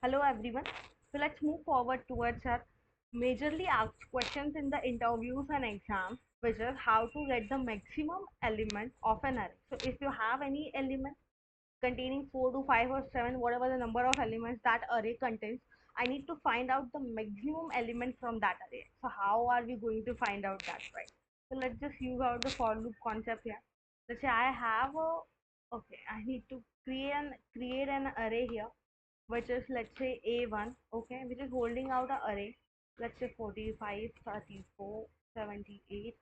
Hello everyone. So let's move forward towards our majorly asked questions in the interviews and exams, which is how to get the maximum element of an array. So if you have any element containing 4 to 5 or 7, whatever the number of elements that array contains, I need to find out the maximum element from that array. So how are we going to find out that, right? So let's just use out the for loop concept here. Let's say I have a, okay, I need to create an array here, which is, let's say, a1, okay, which is holding out an array, let's say 45, 34, 78,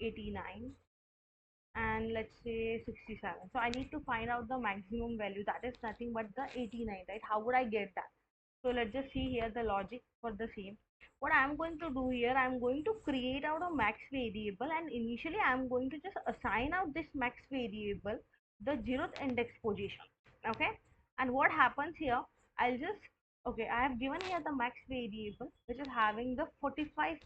89, and let's say 67. So I need to find out the maximum value, that is nothing but the 89, right? How would I get that? So let's just see here the logic for the same. What I'm going to do here, I'm going to create out a max variable, and initially I'm going to just assign out this max variable the 0th index position, okay? And what happens here, I'll just, okay, I have given here the max variable which is having the 45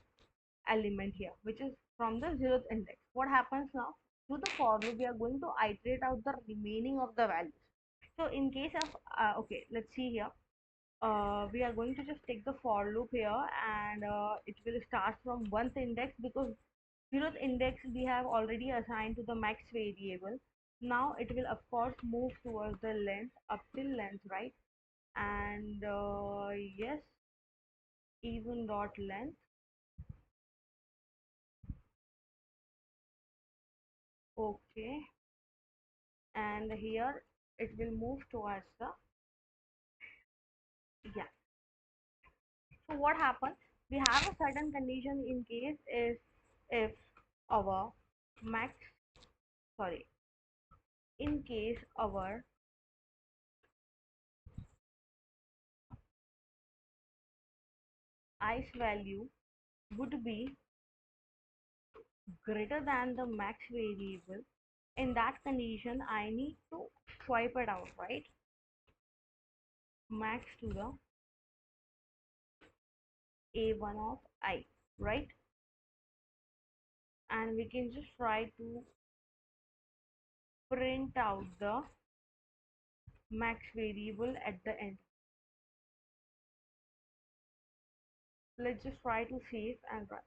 element here, which is from the 0th index. What happens now, through the for loop we are going to iterate out the remaining of the values. So in case of okay, let's see here, we are going to just take the for loop here, and it will start from 1th index, because 0th index we have already assigned to the max variable. Now it will of course move towards the length, up till length, right? And yes, even dot length, okay, and here it will move towards the, yeah. So what happens, we have a certain condition in case is if our max, sorry, in case our ice value would be greater than the max variable, in that condition I need to swipe it out, right? Max to the a1 of I, right? And we can just try to print out the max variable at the end. Let's just try to save and run.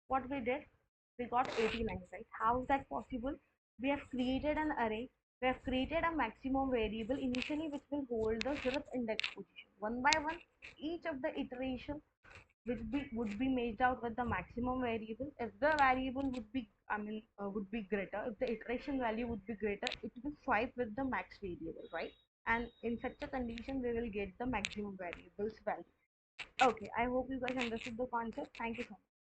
What we did, we got 89, right? How is that possible? We have created an array, we have created a maximum variable initially which will hold the 0th index position. One by one, each of the iteration would be measured out with the maximum variable. If the variable would be, would be greater, if the iteration value would be greater, it will swipe with the max variable, right? And in such a condition we will get the maximum variables value. Okay, I hope you guys understood the concept. Thank you so much.